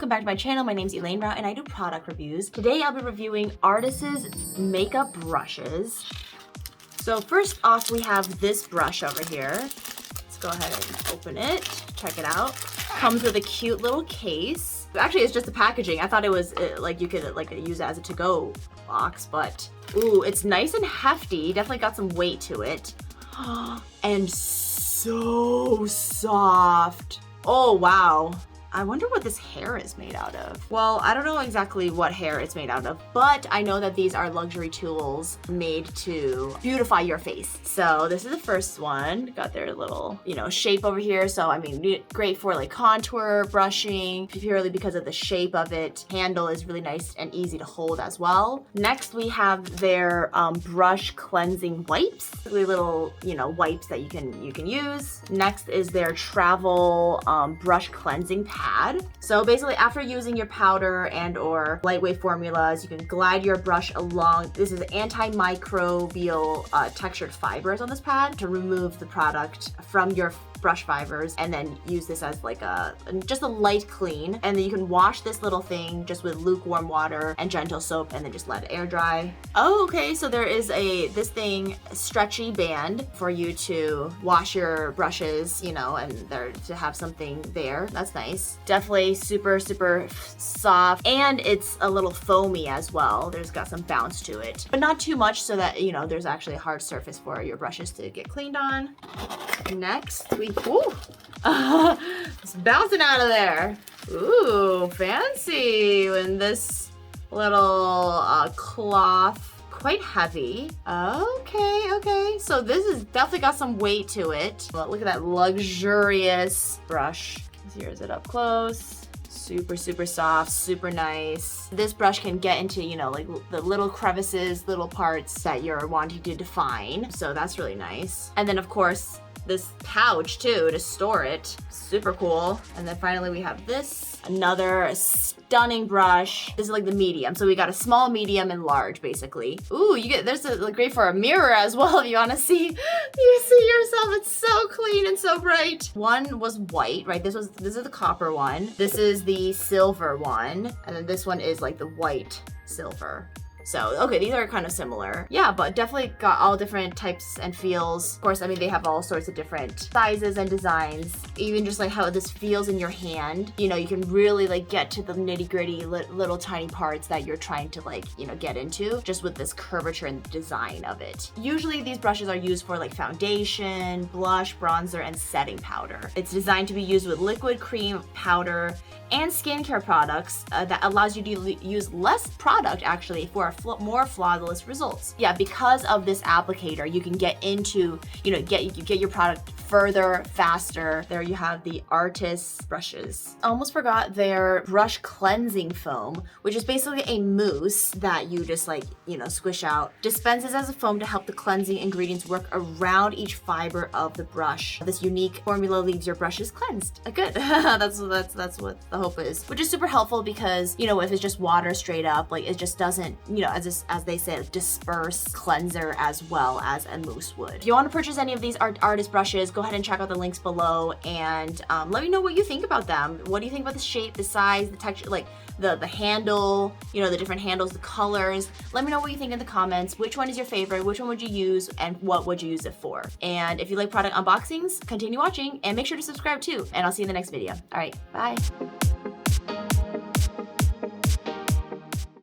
welcome back to my channel. My name's Elaine Rau and I do product reviews. Today I'll be reviewing Artis's makeup brushes. So first off, we have this brush over here. Let's go ahead and open it, check it out. Comes with a cute little case. Actually, it's just the packaging. I thought it was like you could like use it as a to-go box, but ooh, it's nice and hefty. Definitely got some weight to it. And so soft. Oh, wow. I wonder what this hair is made out of. Well, I don't know exactly what hair it's made out of, but I know that these are luxury tools made to beautify your face. So this is the first one. Got their little, shape over here. So, I mean, great for like contour, brushing, purely because of the shape of it. Handle is really nice and easy to hold as well. Next, we have their brush cleansing wipes. Really little, wipes that you can use. Next is their travel brush cleansing pad. So basically, after using your powder and or lightweight formulas, you can glide your brush along. This is antimicrobial textured fibers on this pad to remove the product from your brush fibers, and then use this as like just a light clean. And then you can wash this little thing just with lukewarm water and gentle soap, and then just let it air dry. Oh, okay, so there is this stretchy band for you to wash your brushes, and there to have something there. That's nice. Definitely super, super soft, and it's a little foamy as well. There's got some bounce to it, but not too much so that, there's actually a hard surface for your brushes to get cleaned on. Next, it's bouncing out of there. Ooh, fancy. And this little cloth, quite heavy. Okay. So this has definitely got some weight to it. Well, look at that luxurious brush. Here's it up close. Super, super soft, super nice. This brush can get into, like the little crevices, little parts that you're wanting to define. So that's really nice. And then of course, this pouch too to store it. Super cool. And then finally we have this, another stunning brush. This is like the medium. So we got a small, medium, and large basically. Ooh, there's great for a mirror as well if you want to see yourself. It's so clean and so bright. One was white, right? This is the copper one. This is the silver one. And then this one is like the white silver. So, okay, these are kind of similar. Yeah, but definitely got all different types and feels. Of course, I mean, they have all sorts of different sizes and designs. Even just like how this feels in your hand. You can really like get to the nitty gritty little tiny parts that you're trying to like, get into just with this curvature and design of it. Usually these brushes are used for like foundation, blush, bronzer, and setting powder. It's designed to be used with liquid, cream, powder, and skincare products that allows you to use less product actually for more flawless results. Yeah, because of this applicator, you can get into, get your product further, faster. There you have the Artis brushes. I almost forgot their brush cleansing foam, which is basically a mousse that you just like, squish out. Dispenses as a foam to help the cleansing ingredients work around each fiber of the brush. This unique formula leaves your brushes cleansed. Good. That's what the hope is, which is super helpful because, if it's just water straight up, like it just doesn't, as they say, disperse cleanser as well as a mousse would. If you want to purchase any of these Artis brushes, go ahead and check out the links below and let me know what you think about them. What do you think about the shape, the size, the texture, like the handle, the different handles, the colors. Let me know what you think in the comments. Which one is your favorite? Which one would you use and what would you use it for? And if you like product unboxings, continue watching and make sure to subscribe too. And I'll see you in the next video. All right, bye.